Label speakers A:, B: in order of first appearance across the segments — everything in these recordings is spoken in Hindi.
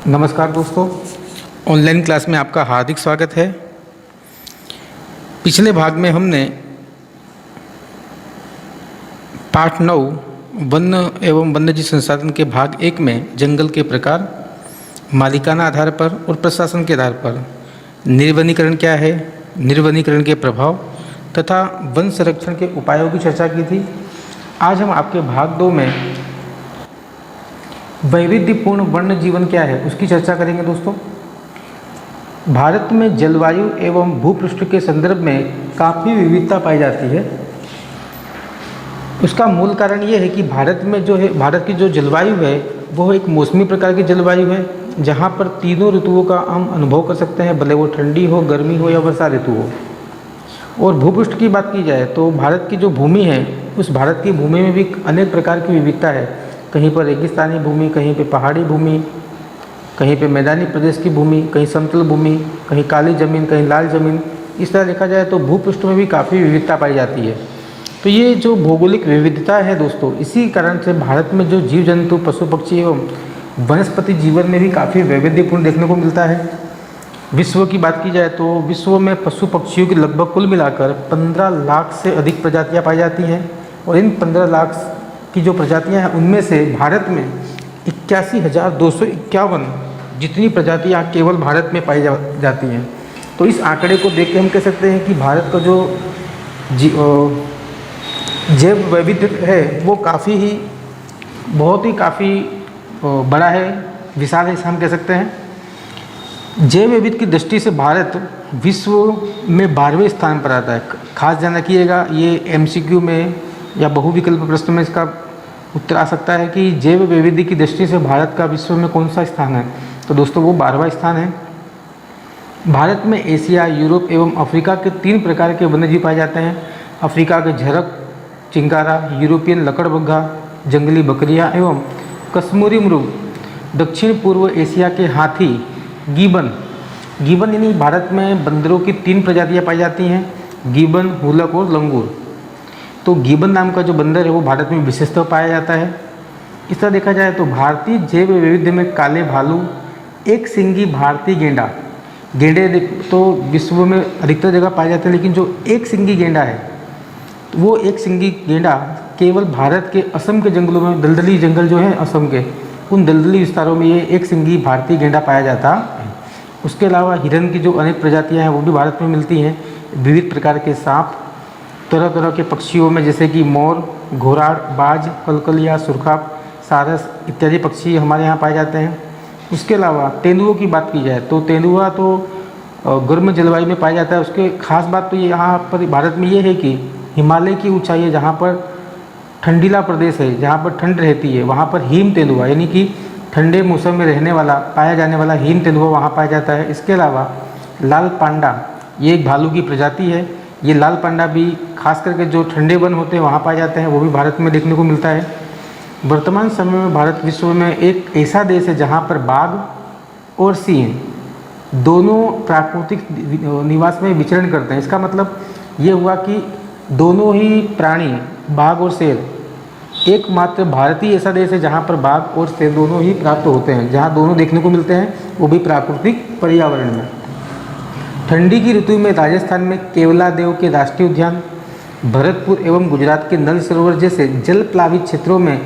A: नमस्कार दोस्तों, ऑनलाइन क्लास में आपका हार्दिक स्वागत है। पिछले भाग में हमने पाठ 9 वन्य एवं वन्यजीव संसाधन के भाग 1 में जंगल के प्रकार, मालिकाना आधार पर और प्रशासन के आधार पर निर्वनीकरण क्या है, निर्वनीकरण के प्रभाव तथा वन संरक्षण के उपायों की चर्चा की थी। आज हम आपके भाग 2 में वैविध्यपूर्ण वन्य जीवन क्या है उसकी चर्चा करेंगे। दोस्तों, भारत में जलवायु एवं भूपृष्ठ के संदर्भ में काफ़ी विविधता पाई जाती है। उसका मूल कारण ये है कि भारत की जो जलवायु है वो एक मौसमी प्रकार की जलवायु है, जहाँ पर तीनों ऋतुओं का हम अनुभव कर सकते हैं, भले वो ठंडी हो, गर्मी हो या वर्षा ऋतु हो। और भूपृष्ठ की बात की जाए तो भारत की जो भूमि है, उस भारत की भूमि में भी अनेक प्रकार की विविधता है। कहीं पर रेगिस्तानी भूमि, कहीं पे पहाड़ी भूमि, कहीं पे मैदानी प्रदेश की भूमि, कहीं समतल भूमि, कहीं काली ज़मीन, कहीं लाल ज़मीन। इस तरह देखा जाए तो भूपृष्ठ में भी काफ़ी विविधता पाई जाती है। तो ये जो भौगोलिक विविधता है दोस्तों, इसी कारण से भारत में जो जीव जंतु, पशु पक्षी एवं वनस्पति जीवन में भी काफ़ी वैविध्यपूर्ण देखने को मिलता है। विश्व की बात की जाए तो विश्व में पशु पक्षियों की लगभग कुल मिलाकर 15 लाख से अधिक प्रजातियाँ पाई जाती हैं। और इन 15 लाख की जो प्रजातियां हैं उनमें से भारत में 81,251 जितनी प्रजातियां केवल भारत में पाई जाती हैं। तो इस आंकड़े को देख के हम कह सकते हैं कि भारत का जो जैव वैविध्य है वो बहुत ही बड़ा है, विशाल है, इसे हम कह सकते हैं। जैव वैविध्य की दृष्टि से भारत विश्व में 12वें स्थान पर आता है। खास ध्यान रखिएगा, ये MCQ में या बहुविकल्प प्रश्न में इसका उत्तर आ सकता है कि जैव वैविध्य की दृष्टि से भारत का विश्व में कौन सा स्थान है। तो दोस्तों वो 12वां स्थान है। भारत में एशिया, यूरोप एवं अफ्रीका के 3 प्रकार के वन्यजीव पाए जाते हैं। अफ्रीका के झरक, चिंकारा, यूरोपियन लकड़बग्घा, जंगली बकरियां एवं कश्मीरी मृग। दक्षिण पूर्व एशिया के हाथी, गिबन यानी भारत में बंदरों की 3 प्रजातियाँ पाई जाती हैं, गिबन, हुलक और लंगूर। तो गिबन नाम का जो बंदर है वो भारत में विशेषतः पाया जाता है। इस तरह देखा जाए तो भारतीय जैव वैविध्य में काले भालू, एक सिंगी भारतीय गेंडे तो विश्व में अधिकतर जगह पाए जाते हैं, लेकिन जो एक सिंगी गेंडा है वो एक सिंगी गेंडा केवल भारत के असम के जंगलों में, दलदली जंगल जो है असम के, उन दलदली विस्तारों में ये एक सिंगी भारतीय गेंडा पाया जाता है। उसके अलावा हिरन की जो अनेक प्रजातियाँ हैं वो भी भारत में मिलती हैं। विविध प्रकार के सांप, तरह तरह के पक्षियों में जैसे कि मोर, घोराड, बाज, कलकलिया, सुरखा, सारस इत्यादि पक्षी हमारे यहाँ पाए जाते हैं। उसके अलावा तेंदुओं की बात की जाए तो तेंदुआ तो गर्म जलवायु में पाया जाता है। उसके खास बात तो ये यहाँ पर भारत में ये है कि हिमालय की ऊंचाई है, जहाँ पर ठंडीला प्रदेश है, जहाँ पर ठंड रहती है, वहाँ पर हिम तेंदुआ यानी कि ठंडे मौसम में रहने वाला, पाया जाने वाला हिम तेंदुआ वहाँ पाया जाता है। इसके अलावा लाल पांडा, ये एक भालू की प्रजाति है। ये लाल पांडा भी खास करके जो ठंडे वन होते हैं वहाँ पाए जाते हैं, वो भी भारत में देखने को मिलता है। वर्तमान समय में भारत विश्व में एक ऐसा देश है जहाँ पर बाघ और सिंह दोनों प्राकृतिक निवास में विचरण करते हैं। इसका मतलब ये हुआ कि दोनों ही प्राणी, बाघ और शेर, एकमात्र भारतीय ऐसा देश है जहाँ पर बाघ और शेर दोनों ही प्राप्त होते हैं, जहाँ दोनों देखने को मिलते हैं, वो भी प्राकृतिक पर्यावरण में। ठंडी की ऋतु में राजस्थान में केवलादेव के राष्ट्रीय उद्यान, भरतपुर एवं गुजरात के नल सरोवर जैसे जल प्लावित क्षेत्रों में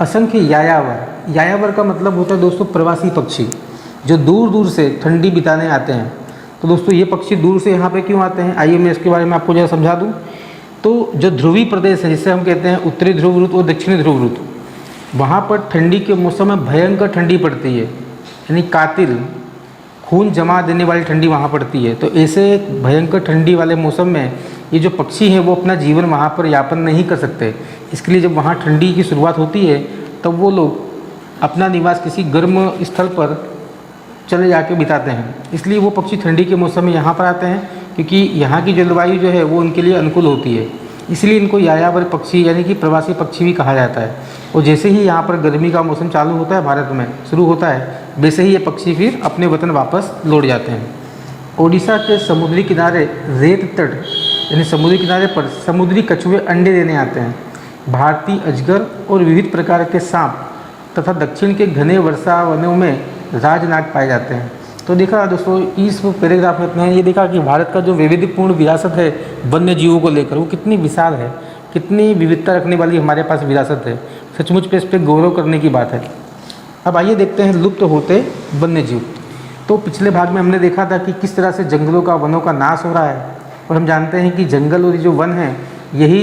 A: असंख्य यायावर का मतलब होता है दोस्तों प्रवासी पक्षी, जो दूर दूर से ठंडी बिताने आते हैं। तो दोस्तों ये पक्षी दूर से यहाँ पे क्यों आते हैं, आइए मैं इसके बारे में आपको जरा समझा दूँ। तो जो ध्रुवीय प्रदेश है, जिसे हम कहते हैं उत्तरी ध्रुव ऋतु और दक्षिणी ध्रुव ऋतु, वहाँ पर ठंडी के मौसम में भयंकर ठंडी पड़ती है, यानी कातिल खून जमा देने वाली ठंडी वहाँ पड़ती है। तो ऐसे भयंकर ठंडी वाले मौसम में ये जो पक्षी हैं वो अपना जीवन वहाँ पर यापन नहीं कर सकते। इसके लिए जब वहाँ ठंडी की शुरुआत होती है तब वो लोग अपना निवास किसी गर्म स्थल पर चले जाके बिताते हैं। इसलिए वो पक्षी ठंडी के मौसम में यहाँ पर आते हैं, क्योंकि यहाँ की जलवायु जो है वो उनके लिए अनुकूल होती है। इसलिए इनको यायावर पक्षी यानी कि प्रवासी पक्षी भी कहा जाता है। और जैसे ही यहाँ पर गर्मी का मौसम चालू होता है, भारत में शुरू होता है, वैसे ही ये पक्षी फिर अपने वतन वापस लौट जाते हैं। ओडिशा के समुद्री किनारे रेत तट यानी समुद्री किनारे पर समुद्री कछुए अंडे देने आते हैं। भारतीय अजगर और विविध प्रकार के सांप तथा दक्षिण के घने वर्षा वनों में राजनाग पाए जाते हैं। तो देखा दोस्तों इस पैराग्राफ में अपने ये देखा कि भारत का जो वैविध्यपूर्ण विरासत है वन्य जीवों को लेकर वो कितनी विशाल है, कितनी विविधता रखने वाली हमारे पास विरासत है। सचमुच पे इस पर गौरव करने की बात है। अब आइए देखते हैं लुप्त होते वन्य जीव। तो पिछले भाग में हमने देखा था कि किस तरह से जंगलों का, वनों का नाश हो रहा है, और हम जानते हैं कि जंगल और जो वन हैं यही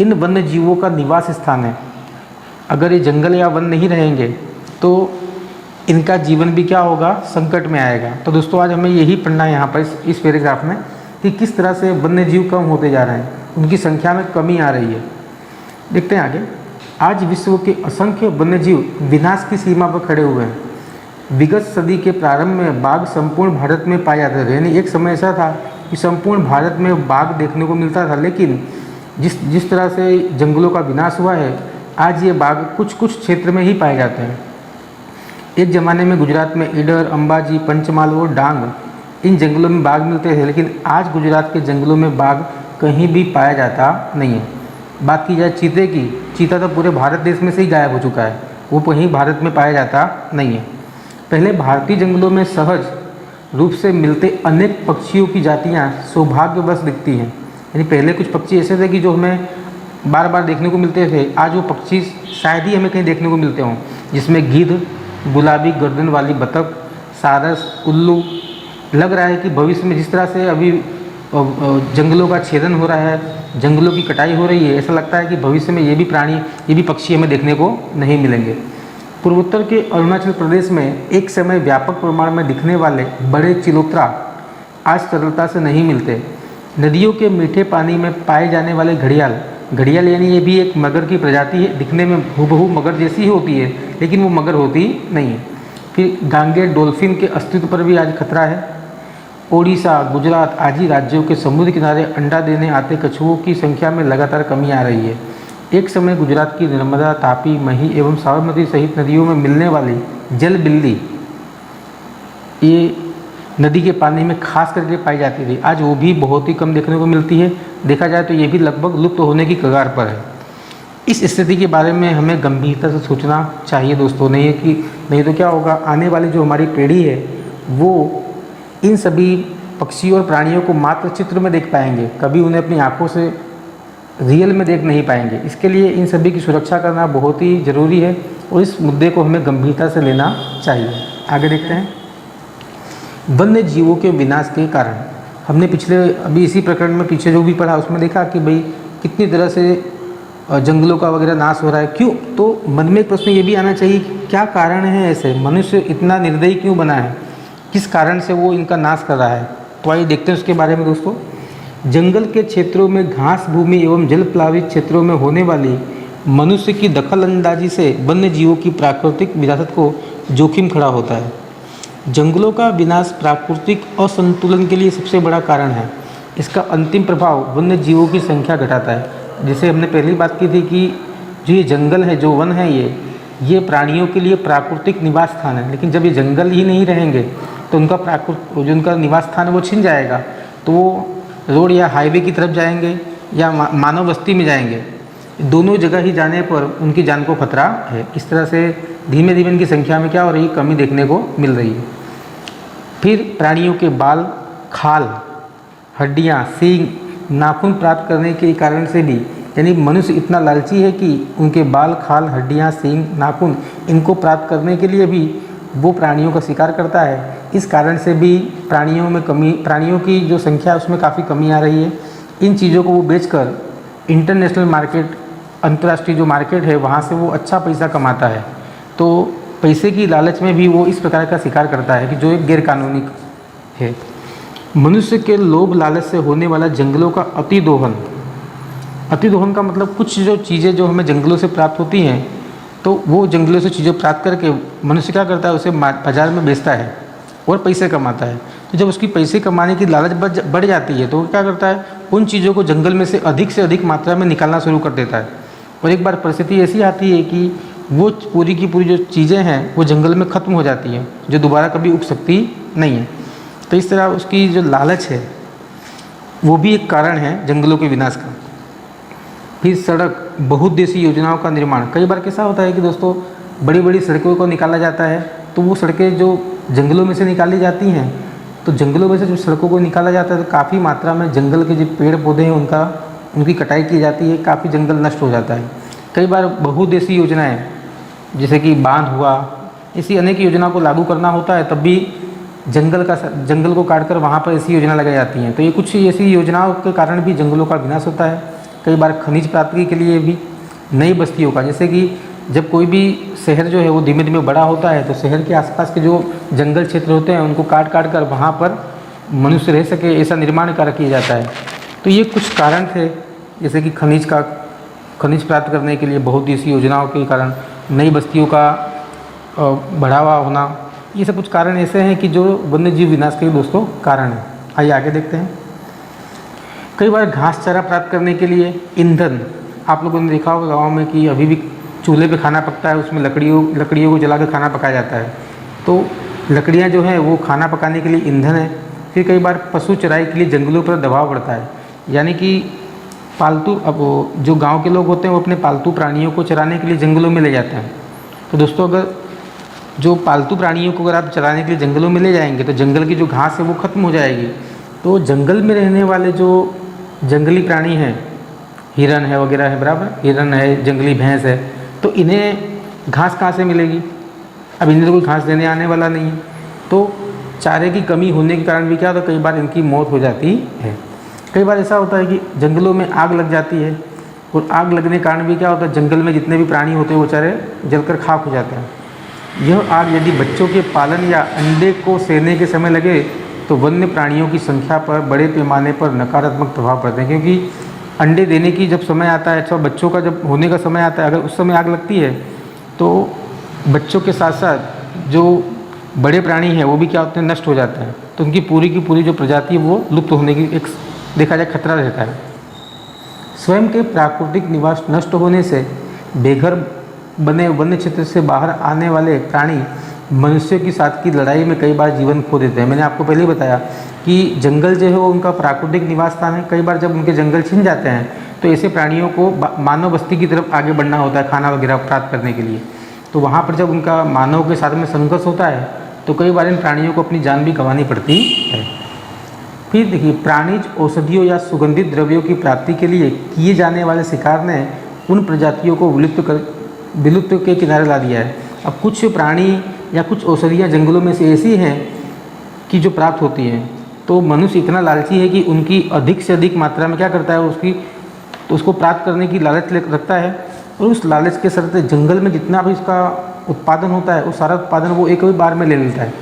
A: इन वन्य जीवों का निवास स्थान है। अगर ये जंगल या वन नहीं रहेंगे तो इनका जीवन भी क्या होगा, संकट में आएगा। तो दोस्तों आज हमें यही पढ़ना है यहाँ पर इस पैराग्राफ में कि किस तरह से वन्य जीव कम होते जा रहे हैं, उनकी संख्या में कमी आ रही है। देखते हैं आगे। आज विश्व के असंख्य वन्य जीव विनाश की सीमा पर खड़े हुए हैं। विगत सदी के प्रारंभ में बाघ संपूर्ण भारत में पाए जाते थे, यानी एक समय ऐसा था कि संपूर्ण भारत में बाघ देखने को मिलता था, लेकिन जिस तरह से जंगलों का विनाश हुआ है आज ये बाघ कुछ कुछ क्षेत्र में ही पाए जाते हैं। एक ज़माने में गुजरात में ईडर, अंबाजी, पंचमहाल और डांग इन जंगलों में बाघ मिलते थे, लेकिन आज गुजरात के जंगलों में बाघ कहीं भी पाया जाता नहीं है। बात की जाए चीते की, चीता तो पूरे भारत देश में से ही गायब हो चुका है, वो कहीं भारत में पाया जाता नहीं है। पहले भारतीय जंगलों में सहज रूप से मिलते अनेक पक्षियों की जातियाँ सौभाग्यवश दिखती हैं। यानी पहले कुछ पक्षी ऐसे थे कि जो हमें बार बार देखने को मिलते थे, आज वो पक्षी शायद ही हमें कहीं देखने को मिलते हों, जिसमें गिद्ध, गुलाबी गर्दन वाली बतख, सारस, उल्लू। लग रहा है कि भविष्य में जिस तरह से अभी जंगलों का छेदन हो रहा है, जंगलों की कटाई हो रही है, ऐसा लगता है कि भविष्य में ये भी प्राणी, ये भी पक्षी हमें देखने को नहीं मिलेंगे। पूर्वोत्तर के अरुणाचल प्रदेश में एक समय व्यापक प्रमाण में दिखने वाले बड़े चिलोत्रा आज सरलता से नहीं मिलते। नदियों के मीठे पानी में पाए जाने वाले घड़ियाल, घड़ियाल यानी ये भी एक मगर की प्रजाति है, दिखने में हूबहू मगर जैसी ही होती है, लेकिन वो मगर होती नहीं है। फिर गांगे डॉल्फिन के अस्तित्व पर भी आज खतरा है। ओडिशा, गुजरात आदि राज्यों के समुद्र किनारे अंडा देने आते कछुओं की संख्या में लगातार कमी आ रही है। एक समय गुजरात की नर्मदा, तापी, मही एवं साबरमती सहित नदियों में मिलने वाली जल बिल्ली ये नदी के पानी में खास करके पाई जाती थी, आज वो भी बहुत ही कम देखने को मिलती है। देखा जाए तो ये भी लगभग लुप्त होने की कगार पर है। इस स्थिति के बारे में हमें गंभीरता से सोचना चाहिए दोस्तों, नहीं तो क्या होगा, आने वाली जो हमारी पीढ़ी है वो इन सभी पक्षियों और प्राणियों को मात्र चित्र में देख पाएंगे, कभी उन्हें अपनी आँखों से रियल में देख नहीं पाएंगे। इसके लिए इन सभी की सुरक्षा करना बहुत ही ज़रूरी है और इस मुद्दे को हमें गंभीरता से लेना चाहिए। आगे देखते हैं। वन्य जीवों के विनाश के कारण हमने अभी इसी प्रकरण में पीछे जो भी पढ़ा उसमें देखा कि भाई कितनी तरह से जंगलों का वगैरह नाश हो रहा है। क्यों? तो मन में एक प्रश्न ये भी आना चाहिए कि क्या कारण है, ऐसे मनुष्य इतना निर्दयी क्यों बना है, किस कारण से वो इनका नाश कर रहा है। तो आइए देखते हैं उसके बारे में दोस्तों। जंगल के क्षेत्रों में घास भूमि एवं जल प्लावित क्षेत्रों में होने वाली मनुष्य की दखलंदाजी से वन्य जीवों की प्राकृतिक विरासत को जोखिम खड़ा होता है। जंगलों का विनाश प्राकृतिक असंतुलन के लिए सबसे बड़ा कारण है। इसका अंतिम प्रभाव वन्य जीवों की संख्या घटाता है। जैसे हमने पहली बात की थी कि जो ये जंगल है, जो वन है, ये प्राणियों के लिए प्राकृतिक निवास स्थान है, लेकिन जब ये जंगल ही नहीं रहेंगे तो जो उनका निवास स्थान है वो छिन जाएगा। तो वो रोड या हाईवे की तरफ जाएंगे या मानव बस्ती में जाएंगे, दोनों जगह ही जाने पर उनकी जान को खतरा है। इस तरह से धीमे धीमे इनकी संख्या में क्या हो रही है, कमी देखने को मिल रही है। फिर प्राणियों के बाल, खाल, हड्डियाँ, सींग, नाखून प्राप्त करने के कारण से भी, यानी मनुष्य इतना लालची है कि उनके बाल, खाल, हड्डियाँ, सींग, नाखून इनको प्राप्त करने के लिए भी वो प्राणियों का शिकार करता है। इस कारण से भी प्राणियों की जो संख्या उसमें काफ़ी कमी आ रही है। इन चीज़ों को वो बेचकर इंटरनेशनल मार्केट, अंतर्राष्ट्रीय जो मार्केट है वहाँ से वो अच्छा पैसा कमाता है। तो पैसे की लालच में भी वो इस प्रकार का शिकार करता है कि जो एक गैरकानूनी है। मनुष्य के लोभ लालच से होने वाला जंगलों का अतिदोहन का मतलब कुछ जो चीज़ें जो हमें जंगलों से प्राप्त होती हैं, तो वो जंगलों से चीज़ें प्राप्त करके मनुष्य क्या करता है, उसे बाजार में बेचता है और पैसे कमाता है। तो जब उसकी पैसे कमाने की लालच बढ़ जाती है तो वो क्या करता है, उन चीज़ों को जंगल में से अधिक मात्रा में निकालना शुरू कर देता है। और एक बार परिस्थिति ऐसी आती है कि वो पूरी की पूरी जो चीज़ें हैं वो जंगल में ख़त्म हो जाती हैं, जो दोबारा कभी उग सकती नहीं है। तो इस तरह उसकी जो लालच है वो भी एक कारण है जंगलों के विनाश का। फिर सड़क, बहुउद्देशीय योजनाओं का निर्माण। कई बार कैसा होता है कि दोस्तों बड़ी बड़ी सड़कों को निकाला जाता है, तो वो सड़कें जो जंगलों में से निकाली जाती हैं, तो जंगलों में से जो सड़कों को निकाला जाता है तो काफ़ी मात्रा में जंगल के जो पेड़ पौधे हैं उनकी कटाई की जाती है, काफ़ी जंगल नष्ट हो जाता है। कई बार बहुउद्देशीय योजनाएं जैसे कि बांध हुआ, इसी अनेक योजना को लागू करना होता है, तब भी जंगल को काटकर वहाँ पर ऐसी योजना लगाई जाती हैं। तो ये कुछ ऐसी योजनाओं के कारण भी जंगलों का विनाश होता है। कई बार खनिज प्राप्ति के लिए भी नई बस्तियों का, जैसे कि जब कोई भी शहर जो है वो धीमे धीमे बड़ा होता है, तो शहर के आसपास के जो जंगल क्षेत्र होते हैं उनको काट कर वहाँ पर मनुष्य रह सके, ऐसा निर्माण कार्य किया जाता है। तो ये कुछ कारण थे, जैसे कि खनिज प्राप्त करने के लिए बहुउद्देशीय योजनाओं के कारण नई बस्तियों का बढ़ावा होना, ये सब कुछ कारण ऐसे हैं कि जो वन्य जीव विनाश के दोस्तों कारण हैं। आइए आगे देखते हैं। कई बार घास चारा प्राप्त करने के लिए ईंधन, आप लोगों ने देखा होगा गाँव में कि अभी भी चूल्हे पे खाना पकता है, उसमें लकड़ियों को जलाकर खाना पकाया जाता है। तो लकड़ियाँ जो हैं वो खाना पकाने के लिए ईंधन है। फिर कई बार पशु चराई के लिए जंगलों पर दबाव बढ़ता है, यानी कि अब जो गांव के लोग होते हैं वो अपने पालतू प्राणियों को चराने के लिए जंगलों में ले जाते हैं। तो दोस्तों, अगर जो पालतू प्राणियों को अगर आप चराने के लिए जंगलों में ले जाएंगे तो जंगल की जो घास है वो ख़त्म हो जाएगी। तो जंगल में रहने वाले जो जंगली प्राणी हैं, हिरन है वगैरह है, बराबर, हिरन है, जंगली भैंस है, तो इन्हें घास कहाँ से मिलेगी? अब इन्हें तो कोई घास देने आने वाला नहीं है। तो चारे की कमी होने के कारण भी क्या होता है, कई बार इनकी मौत हो जाती है। कई बार ऐसा होता है कि जंगलों में आग लग जाती है, और आग लगने के कारण भी क्या होता है, जंगल में जितने भी प्राणी होते हैं वो चारे जलकर खाक हो जाते हैं। यह आग यदि बच्चों के पालन या अंडे को सेने के समय लगे तो वन्य प्राणियों की संख्या पर बड़े पैमाने पर नकारात्मक प्रभाव पड़ते हैं, क्योंकि अंडे देने की जब समय आता है, अच्छा बच्चों का जब होने का समय आता है, अगर उस समय आग लगती है तो बच्चों के साथ साथ जो बड़े प्राणी हैं वो भी क्या होते हैं, नष्ट हो जाते हैं। तो उनकी पूरी की पूरी जो प्रजाति है वो लुप्त होने की एक देखा जाए खतरा रहता है। स्वयं के प्राकृतिक निवास नष्ट होने से बेघर बने वन्य क्षेत्र से बाहर आने वाले प्राणी मनुष्यों के साथ की लड़ाई में कई बार जीवन खो देते हैं। मैंने आपको पहले ही बताया कि जंगल जो है वो उनका प्राकृतिक निवास स्थान है। कई बार जब उनके जंगल छिन जाते हैं तो ऐसे प्राणियों को मानव बस्ती की तरफ आगे बढ़ना होता है खाना वगैरह प्राप्त करने के लिए। तो वहाँ पर जब उनका मानव के साथ में संघर्ष होता है तो कई बार इन प्राणियों को अपनी जान भी गंवानी पड़ती है। फिर देखिए, प्राणिज औषधियों या सुगंधित द्रव्यों की प्राप्ति के लिए किए जाने वाले शिकार ने उन प्रजातियों को विलुप्त के किनारे ला दिया है। अब कुछ प्राणी या कुछ औषधियाँ जंगलों में से ऐसी हैं कि जो प्राप्त होती हैं, तो मनुष्य इतना लालची है कि उनकी अधिक से अधिक मात्रा में क्या करता है, उसको प्राप्त करने की लालच रखता है, और उस लालच के चलते जंगल में जितना भी उसका उत्पादन होता है वो सारा उत्पादन वो एक ही बार में ले लेता है।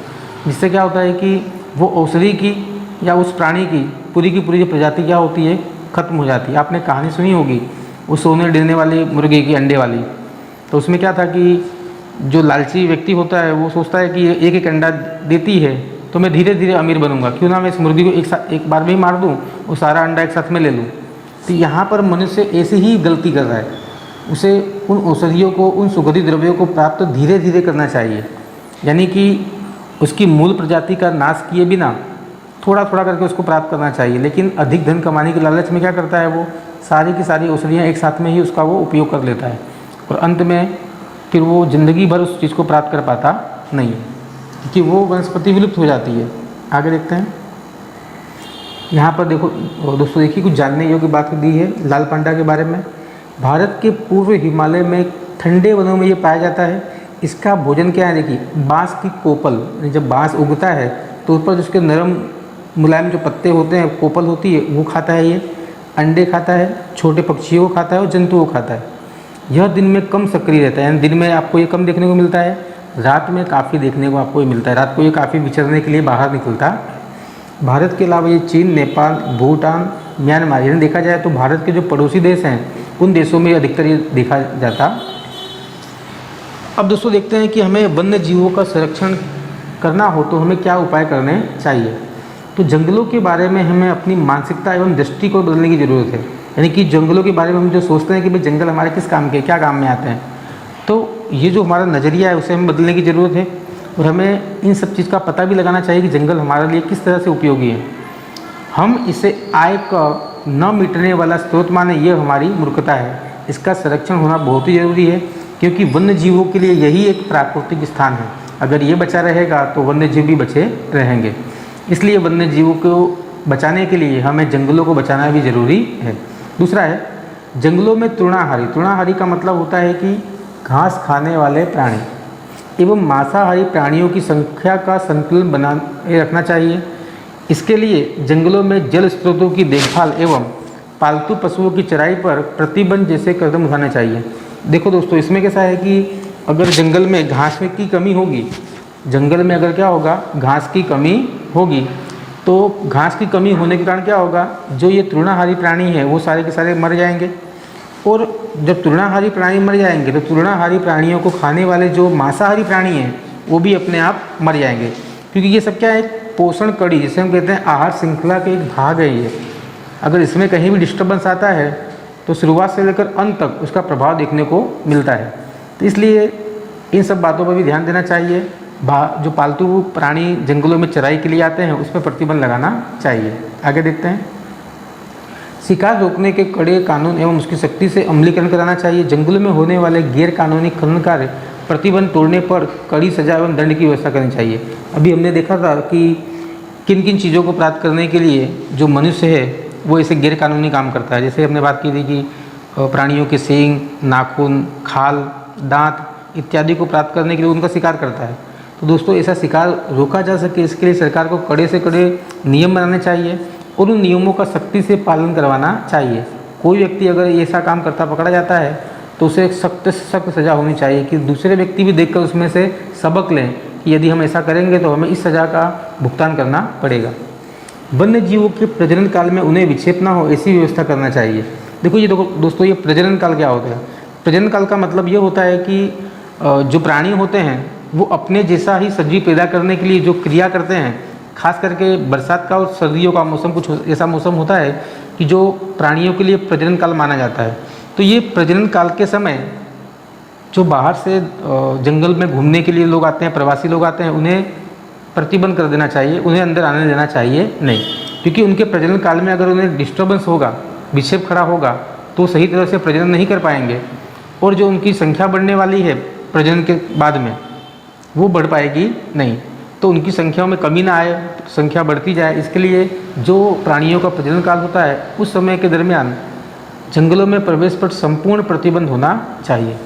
A: जिससे क्या होता है कि वो औषधि की या उस प्राणी की पूरी जो प्रजाति क्या होती है, ख़त्म हो जाती है। आपने कहानी सुनी होगी वो सोने देने वाली मुर्गे की अंडे वाली। तो उसमें क्या था कि जो लालची व्यक्ति होता है वो सोचता है कि एक एक अंडा देती है तो मैं धीरे धीरे अमीर बनूंगा, क्यों ना मैं इस मुर्गी को एक बार में ही मार दूं और सारा अंडा एक साथ में ले लूं। तो यहाँ पर मनुष्य ऐसे ही गलती कर रहा है, उसे उन औषधियों को, उन सुगंधित द्रव्यों को प्राप्त धीरे धीरे करना चाहिए, यानी कि उसकी मूल प्रजाति का नाश किए बिना थोड़ा थोड़ा करके उसको प्राप्त करना चाहिए। लेकिन अधिक धन कमाने की लालच में क्या करता है, वो सारी की सारी औषधियाँ एक साथ में ही उसका वो उपयोग कर लेता है, और अंत में फिर वो ज़िंदगी भर उस चीज़ को प्राप्त कर पाता नहीं है, क्योंकि वो वनस्पति विलुप्त हो जाती है। आगे देखते हैं। यहाँ पर देखो दोस्तों, देखिए कुछ जानने योग्य बात दी है लाल पांडा के बारे में। भारत के पूर्व हिमालय में ठंडे वनों में ये पाया जाता है। इसका भोजन क्या है, देखिए बाँस की कोपल, जब बाँस उगता है तो उस पर जो उसके नरम मुलायम जो पत्ते होते हैं, कोपल होती है, वो खाता है। ये अंडे खाता है, छोटे पक्षियों को खाता है और जंतुओं को खाता है। यह दिन में कम सक्रिय रहता है, यानी दिन में आपको ये कम देखने को मिलता है, रात में काफ़ी देखने को आपको ये मिलता है। रात को ये काफ़ी विचरने के लिए बाहर निकलता है। भारत के अलावा ये चीन, नेपाल, भूटान, म्यांमार, यानी देखा जाए तो भारत के जो पड़ोसी देश हैं उन देशों में अधिकतर ये देखा जाता। अब दोस्तों देखते हैं कि हमें वन्य जीवों का संरक्षण करना हो तो हमें क्या उपाय करने चाहिए। तो जंगलों के बारे में हमें अपनी मानसिकता एवं दृष्टि को बदलने की ज़रूरत है, यानी कि जंगलों के बारे में हम जो सोचते हैं कि भाई जंगल हमारे किस काम के, क्या काम में आते हैं, तो ये जो हमारा नज़रिया है उसे हमें बदलने की ज़रूरत है। और हमें इन सब चीज़ का पता भी लगाना चाहिए कि जंगल हमारे लिए किस तरह से उपयोगी है। हम इसे आय का न मिटने वाला स्रोत माने, ये हमारी मूर्खता है। इसका संरक्षण होना बहुत ही ज़रूरी है। क्योंकि वन्य जीवों के लिए यही एक प्राकृतिक स्थान है। अगर ये बचा रहेगा तो वन्य जीव भी बचे रहेंगे। इसलिए वन्य जीवों को बचाने के लिए हमें जंगलों को बचाना भी ज़रूरी है। दूसरा है जंगलों में तृणाहारी। तृणाहारी का मतलब होता है कि घास खाने वाले प्राणी एवं मांसाहारी प्राणियों की संख्या का संतुलन बनाए रखना चाहिए। इसके लिए जंगलों में जल स्रोतों की देखभाल एवं पालतू पशुओं की चराई पर प्रतिबंध जैसे कदम उठाने चाहिए। देखो दोस्तों, इसमें कैसा है कि अगर जंगल में घास की कमी होगी, जंगल में अगर क्या होगा, घास की कमी होगी, तो घास की कमी होने के कारण क्या होगा, जो ये तृणाहारी प्राणी है वो सारे के सारे मर जाएंगे। और जब तृणाहारी प्राणी मर जाएंगे तो तृणाहारी प्राणियों को खाने वाले जो मांसाहारी प्राणी हैं वो भी अपने आप मर जाएंगे, क्योंकि ये सब क्या है, पोषण कड़ी जिसे हम कहते हैं आहार श्रृंखला के एक भाग है ये। अगर इसमें कहीं भी डिस्टर्बेंस आता है तो शुरुआत से लेकर अंत तक उसका प्रभाव देखने को मिलता है। तो इसलिए इन सब बातों पर भी ध्यान देना चाहिए। जो पालतू प्राणी जंगलों में चराई के लिए आते हैं उस पर प्रतिबंध लगाना चाहिए। आगे देखते हैं। शिकार रोकने के कड़े कानून एवं उसकी सख्ती से अमलीकरण कराना चाहिए। जंगलों में होने वाले गैर कानूनी खनन कार्य प्रतिबंध तोड़ने पर कड़ी सजा एवं दंड की व्यवस्था करनी चाहिए। अभी हमने देखा था कि किन किन चीज़ों को प्राप्त करने के लिए जो मनुष्य है वो ऐसे गैर कानूनी काम करता है। जैसे हमने बात की थी कि प्राणियों के सींग, नाखून, खाल, दांत इत्यादि को प्राप्त करने के लिए उनका शिकार करता है। तो दोस्तों, ऐसा शिकार रोका जा सके इसके लिए सरकार को कड़े से कड़े नियम बनाने चाहिए और उन नियमों का सख्ती से पालन करवाना चाहिए। कोई व्यक्ति अगर ऐसा काम करता पकड़ा जाता है तो उसे एक सख्त से सख्त सज़ा होनी चाहिए कि दूसरे व्यक्ति भी देखकर उसमें से सबक लें कि यदि हम ऐसा करेंगे तो हमें इस सज़ा का भुगतान करना पड़ेगा। वन्य जीवों के प्रजनन काल में उन्हें विक्षेप ना हो ऐसी व्यवस्था करना चाहिए। देखो ये दोस्तों, ये प्रजनन काल क्या होता है? प्रजनन काल का मतलब ये होता है कि जो प्राणी होते हैं वो अपने जैसा ही सजीव पैदा करने के लिए जो क्रिया करते हैं, खास करके बरसात का और सर्दियों का मौसम कुछ ऐसा मौसम होता है कि जो प्राणियों के लिए प्रजनन काल माना जाता है। तो ये प्रजनन काल के समय जो बाहर से जंगल में घूमने के लिए लोग आते हैं, प्रवासी लोग आते हैं, उन्हें प्रतिबंध कर देना चाहिए, उन्हें अंदर आने देना चाहिए नहीं, क्योंकि उनके प्रजनन काल में अगर उन्हें डिस्टर्बेंस होगा, विक्षेप खड़ा होगा तो सही तरह से प्रजनन नहीं कर पाएंगे और जो उनकी संख्या बढ़ने वाली है प्रजनन के बाद में वो बढ़ पाएगी नहीं। तो उनकी संख्याओं में कमी ना आए, संख्या बढ़ती जाए, इसके लिए जो प्राणियों का प्रजनन काल होता है उस समय के दरमियान जंगलों में प्रवेश पर संपूर्ण प्रतिबंध होना चाहिए।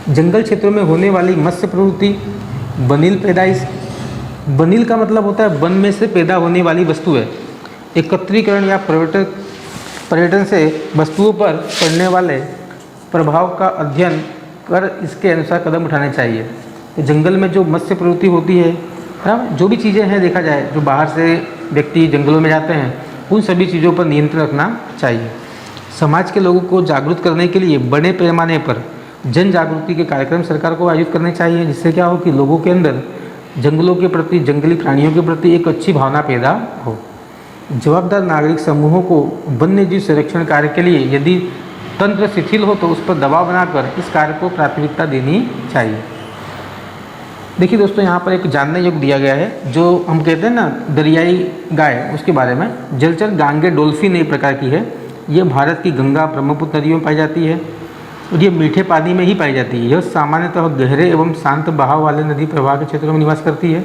A: जंगल क्षेत्रों में होने वाली मत्स्य प्रवृत्ति, बनील पैदाइश। बनील का मतलब होता है वन में से पैदा होने वाली वस्तु है। एकत्रीकरण या पर्यटन से वस्तुओं पर पड़ने वाले प्रभाव का अध्ययन कर इसके अनुसार कदम उठाने चाहिए। तो जंगल में जो मत्स्य प्रवृत्ति होती है ना, जो भी चीज़ें हैं देखा जाए जो बाहर से व्यक्ति जंगलों में जाते हैं उन सभी चीज़ों पर नियंत्रण रखना चाहिए। समाज के लोगों को जागरूक करने के लिए बड़े पैमाने पर जन जागृति के कार्यक्रम सरकार को आयोजित करने चाहिए, जिससे क्या हो कि लोगों के अंदर जंगलों के प्रति, जंगली प्राणियों के प्रति एक अच्छी भावना पैदा हो। जवाबदार नागरिक समूहों को वन्य जीव संरक्षण कार्य के लिए यदि तंत्र शिथिल हो तो उस पर दबाव बनाकर इस कार्य को प्राथमिकता देनी चाहिए। देखिए दोस्तों, यहाँ पर एक जानने योग्य दिया गया है, जो हम कहते हैं ना दरियाई गाय, उसके बारे में। जलचर गांगे डोल्फिन एक प्रकार की है। ये भारत की गंगा, ब्रह्मपुत्र नदियों में पाई जाती है और ये मीठे पानी में ही पाई जाती है। यह सामान्यतः गहरे एवं शांत बहाव वाले नदी प्रवाह के क्षेत्रों में निवास करती है।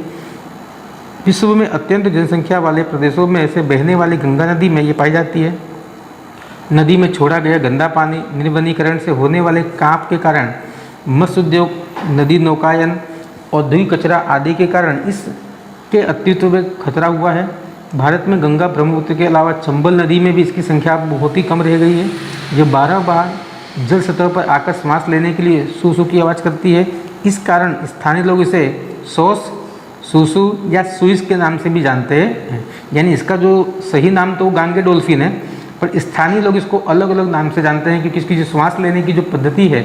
A: विश्व में अत्यंत जनसंख्या वाले प्रदेशों में ऐसे बहने वाली गंगा नदी में ये पाई जाती है। नदी में छोड़ा गया गंदा पानी, निर्वनीकरण से होने वाले कांप के कारण, मत्स्य उद्योग, नदी नौकायन, औद्योगिक कचरा आदि के कारण इसके अस्तित्व में खतरा हुआ है। भारत में गंगा, ब्रह्मपुत्र के अलावा चंबल नदी में भी इसकी संख्या बहुत ही कम रह गई है। ये 12 बार जल सतह पर आकर सांस लेने के लिए सूसू की आवाज़ करती है। इस कारण स्थानीय लोग इसे सॉस, सूसू या सुइस के नाम से भी जानते हैं। यानी इसका जो सही नाम तो गांगे डोल्फिन है, पर स्थानीय लोग इसको अलग अलग नाम से जानते हैं क्योंकि इसकी जो श्वास लेने की जो पद्धति है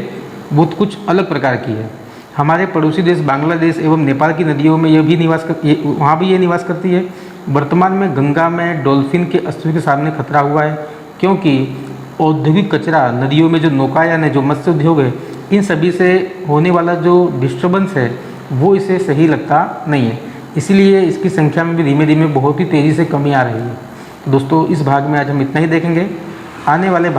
A: वो कुछ अलग प्रकार की है। हमारे पड़ोसी देश बांग्लादेश एवं नेपाल की नदियों में वहाँ भी ये निवास करती है। वर्तमान में गंगा में डॉल्फिन के अस्तित्व के सामने खतरा हुआ है, क्योंकि औद्योगिक कचरा, नदियों में जो नौकायन है, जो मत्स्य उद्योग है, इन सभी से होने वाला जो डिस्टर्बेंस है वो इसे सही लगता नहीं है। इसीलिए इसकी संख्या में भी धीमे धीमे बहुत ही तेज़ी से कमी आ रही है। दोस्तों, इस भाग में आज हम इतना ही देखेंगे। आने वाले